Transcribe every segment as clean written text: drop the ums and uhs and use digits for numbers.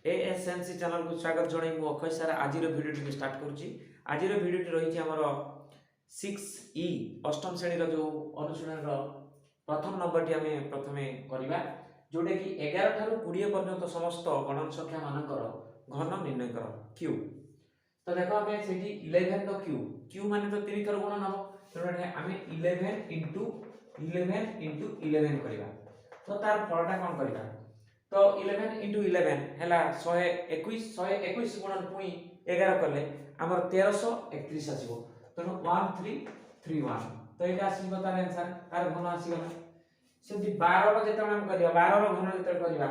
एएसएमसी channel को स्वागत जणाई मु अक्षय सर आज भिडियो स्टार्ट करुच्ची आज भिडियो रही आमर 6E अष्टम श्रेणी जो अनुशीलन प्रथम नंबर टी आम प्रथम करवा जोटा कि 11 ठारू 20 पर्यंत समस्त गणन संख्या मानकर घन निर्णय कर क्यू। तो देखो आम से 11 तो क्यू क्यू मान तो 3 थर गुणन हम तेणु आम 11 इंटू 11 करवा। तो तार फलटा कौन करवा तो 11 इंटू 11 है 121 गुणन पुणी 11 कले आमर 1331 आसो तेणु 1331 तो ये आसो तार आंसर तार घन आसीगला सेमती 12 जो आम कर 12 घन जो करवा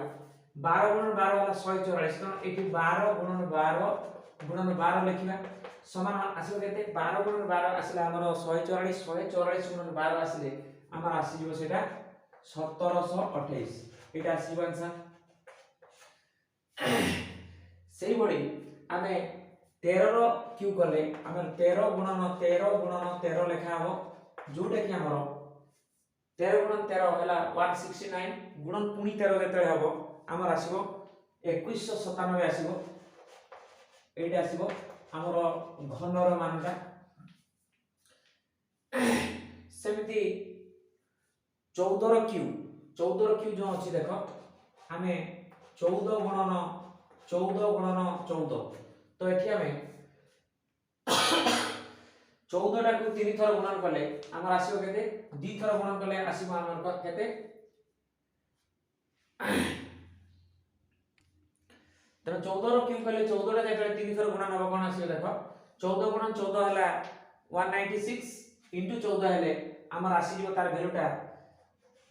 12 गुणन 12 है 144 तेणु ये 12 गुणन 12 लिखा समान आसो के 12 गुणन 12 आसला आमर 144 गुणन 12 आसले आमर आसीजो सेटा 1728 एटा आसीबो आंसर। से भली आमे 13 रो क्यू कले आमे 13 गुणन 13 लिखा हो जोटा कि हमर 13 गुणन 13 हैला 169 गुणन पुनी 13 जेते हबो हमर आसीबो 2197 आसीबो एटा आसीबो हमर घनर मानटा। सेमिति 14 रो क्यू जो अछि देखो आमे 14 गुणन 14 तो एठी हमें 14 टा को 3 थर गुणन करले हमर आसीबो केते 2 थर गुणन करले आसीबो हमर केते तो 14 रो क्यू करले 14 टा जेते 3 थर गुणन हबो कोन आसीबो देखो 14 गुणन 14 हला 196 इनटू 14 हेले हमर आसीबो तार वैल्यूटा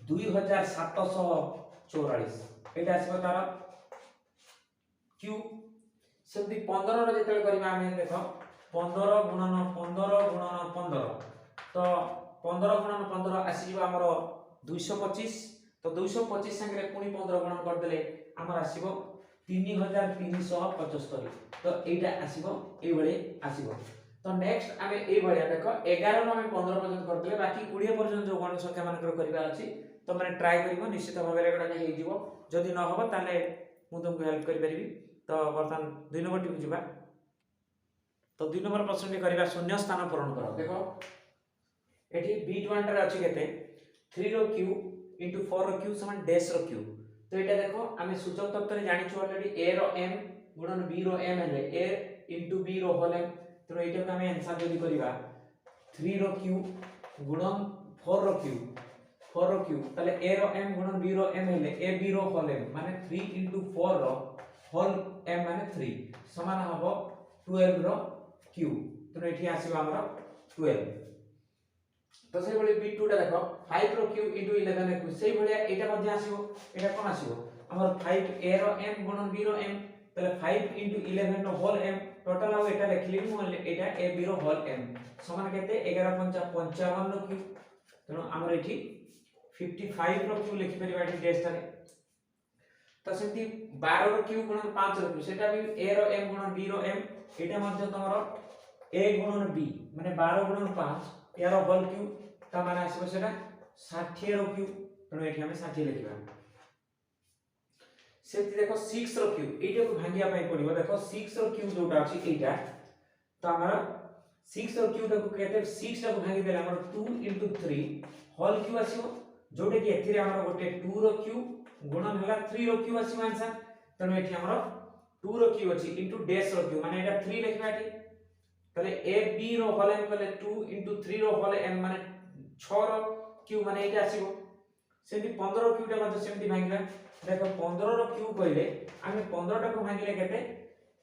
2744 एटा आसीबो तार क्यू। सेमती 15 रो जेते करबा हम देखो 15 गुणन 15 तो 15 गुणन 15 आसीबो हमर 225 तो 225 संगे पुनी 15 गुणन कर देले हमर आसीबो 3375 तो एटा आसीबो ए बळे आसीबो। तो नेक्स्ट आमे ए बळे देखो 11 रो हम 15 पर्यंत कर देले बाकी 20 पर्यंत जो गण संख्या मान करबा अछि तो माने ट्राई करिवो निश्चित भाबे एगडा हे जिवो जदि न होबो ताले मु तुमको हेल्प करि परिबी। तो बर्तमान 2 नंबर टी बुझिबा तो 2 नंबर प्रश्न टी करबा शून्य स्थान पूरण करो देखो एठी b1 रे अछि केते 3 रो क्यू इनटू 4 रो क्यू समान डैश रो क्यू। तो एटा देखो आमे सूचक तत्व रे जानि छु ऑलरेडी a रो m गुणन b रो m हेले a इनटू b रो होल m तो एटा को आमे आंसर जदि करबा 3 रो क्यू गुणन 4 रो क्यू ताले a रो m गुणन b रो m हेले a b रो होल m माने 3 इनटू 4 रो होल m माने 3 समान हबो 12 रो क्यू तो एठी आसीबो हमर 12। तो से बळे b2 टा देखो 5 रो क्यू इनटू 11 रो से बळे एटा मध्ये आसीबो एटा कोन आसीबो हमर 5 a रो m गुणन b रो m ताले 5 इनटू 11 रो होल m टोटल आ एटा लिखली मु एटा a b रो होल m समान केते 11 5 55 रो क्यू तेनो हमर एठी 55 रो क्यू लिखि परिबा एठी डैश टारे। तो सेमती 12 रो क्यू गुणन 5 रो क्यू सेटा भी a रो m गुणन b रो m एटा मध्ये तमरो a गुणन b माने 12 गुणन 5 यार होल क्यू ता माने आसीबो सेटा 60 रो क्यू तेनो एठी हम 60 लिखिबा। सेमती देखो 6 रो क्यू एटा को भांगिया पई पड़िबो देखो 6 रो क्यू जोटा अछि एटा तो हमरा 6 रो क्यू को केते 6 टा को भांगी देला हमर 2 3 होल क्यू आसीबो जोटे कि एथिरे हमर गोटे 2 रो क्यू गुणन हला 3 रो क्यू आसी आंसर तनो एठी हमर 2 रो क्यू अछि इनटू डैश रो क्यू माने एटा 3 लिखबाटी तले a b रो होल m कले 2 इनटू 3 रो होल m माने 6 रो क्यू माने एटा आसीबो सेमती 15 रो क्यू टा मध्ये सेमती भांगिबा देखो 15 रो क्यू कइले आमे 15 टा को भांगिले केते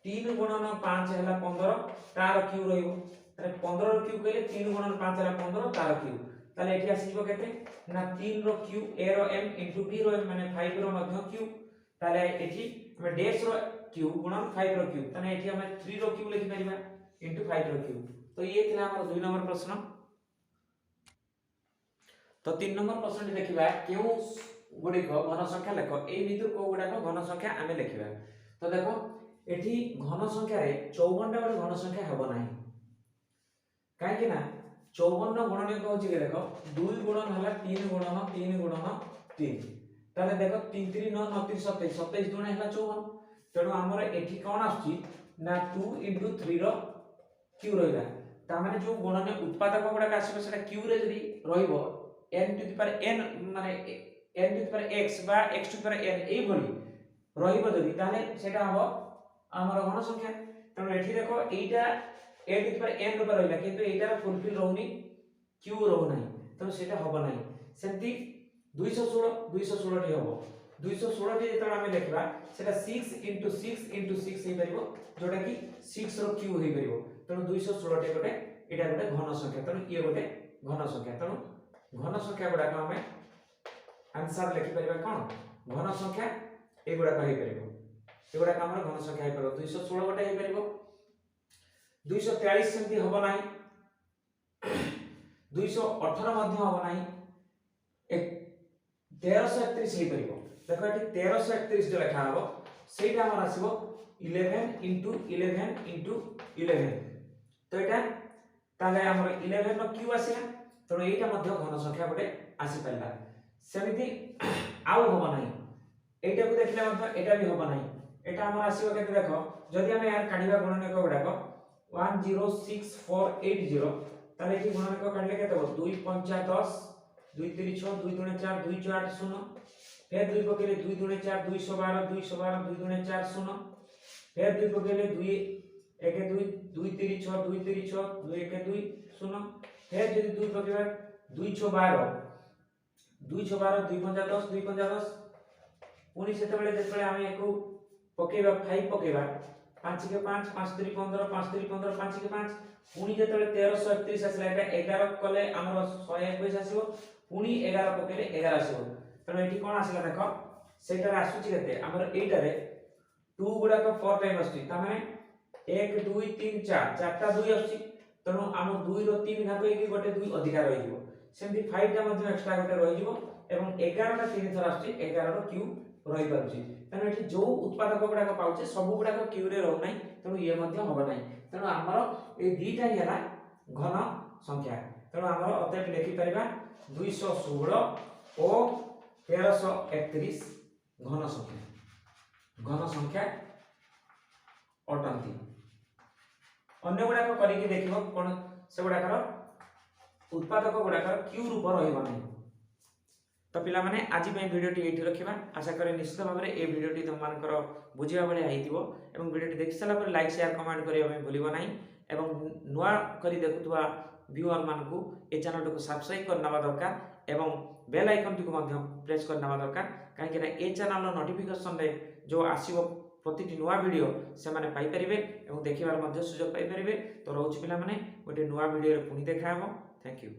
3 गुणन 5 हला 15 तार क्यू रहिबो तले 15 रो क्यू कइले 3 गुणन 5 हला 15 तार क्यू ताले एठी आसीबो केते ना 3 रो Q a row m into b row m माने 5 रो मध्ये क्यू ताले एठी हम डैश रो क्यू गुणन 5 रो क्यू ताने एठी हम 3 रो क्यू लिखि परिबा इनटू 5 रो क्यू। तो ये थिला हमर 2 नंबर प्रश्न। तो 3 नंबर प्रश्न देखिबा केउ गुडी को घन संख्या लेख ए भितर को गुडा को घन संख्या आमे लिखिबा। तो देखो एठी घन संख्या रे 54 टा घन संख्या हबो नाही काहे कि ना 54 गुणन को होची के देखो 2 गुणन हला 3 गुणन 3 गुणन 3 ताले देखो 3 3 9 9 3 27 27 गुणन हला 54 तेणु आमर एठी कोन आछी ना 2 * 3 रो q रहिला ता माने जो गुणन उत्पादक गुडा आसीबो सेटा q रे जदी रहिबो n to the power n माने n to the power x बा x to the power n एई भली रहिबो जदी ताले सेटा हबो आमर घन संख्या तेणु एठी देखो एटा a to the power n रो रहिला किंतु एटार फुलफिल रहउनी q रहउ नाही तेणु सेटा हबो नाही सेंती 216 टी हबो 216 टी जेतरा हम देखबा सेटा 6 * 6 * 6 हे परिबो जोटा कि 6 रो q हे परिबो तेणु 216 टी गोटे एटा गोटे घन संख्या तेणु ये गोटे घन संख्या तेणु घन संख्या गुडा हम आंसर लिखि परिबा कोन घन संख्या ए गुडा हे परिबो ए गुडा हमर घन संख्या हे परिबो 216 गोटे हे परिबो 243 सेंती हबो नाही 218 मध्ये हबो नाही 1331 हे परिबो देखो एटी 1331 जो लिखा हबो सेटा हमर आसीबो 11 * 11 * 11 तो एटा ताले हमर 11 नो q आसीला तो एटा मध्ये घन संख्या गोटे आसी परला सेमिति आउ हबो नाही एटा को देखले मध्ये एटा भी हबो नाही एटा हमर आसीबो केते देखो जदि हम यार काढिबा गुणनक गुडा को 106480 ताले एटी गुणनक काढले केते हो 2 5 10 2 3 6 2 2 4 2 4 0 फिर 2 पकेले 2 2 4 212 212 2 2 4 0 फिर 2 पकेले 2 1 2 2 3 6 2 3 6 2 1 2 0 फिर जदि 2 पकेबा 2 6 12 2 6 12 2 5 10 2 5 10 पुनी सेते बेले जेते बेले हम एको पकेबा 5 पकेबा 5 के 5 5 3 15 5 3 15 5 के 5 पुनी जेते बेले 1331 आसला एटा 11 कले हमर 121 आसीबो पुनी 11 पकेले 11 आसीबो तनो एठी कोन आसला देखो सेटर आसुची केते हमर एटा रे 2 गुडा को 4 टाइम आसुची ता माने 1 2 3 4 चारटा 2 आसुची तनो हम 2 रो 3 घात होई गोटे 2 अधिकार रहि जिवो सेमति 5 टा मध्ये एक्स्ट्रा गोटे रहि जिवो एवं 11 टा 3 थर आसुची 11 रो q रहि पारुची तनो एठी जो उत्पादक गुडा को पाउचे सब गुडा को q रे रहउ नै तनो ये मध्ये होबो नै तनो हमर ए दीटा हेला घन संख्या तनो हमर अतेट लिखि परिबा 216 ओ 1331 घन संख्या अटंती अन्य गुडा को करिके देखिबो कोन से गुडा कर उत्पादक गुडा कर q रूप रहइबो नै तो पिला माने आज पे वीडियो टी एठी रखिबा आशा करे निश्चित भाव में ए वीडियो टी तुम मानकर बुझिबा बेले आइतिबो एवं वीडियो टी देखि साला पर लाइक शेयर कमेंट करियो हम भूलिबो नाही एवं नुवा करी देखुतबा व्यूअर मानकू ए चैनल को सब्सक्राइब करनाबा दरकार एवं बेल आइकन टी को माध्यम प्रेस करनाबा दरकार काहे कि ए चैनल नोटिफिकेशन रे जो आसीबो प्रतिटी नुवा वीडियो से माने पाई परिबे एवं देखिबार मध्य सुযোগ पाई परिबे तो रहउछि पिला माने गोटे नुवा वीडियो रे पुनी देखाबो थैंक यू।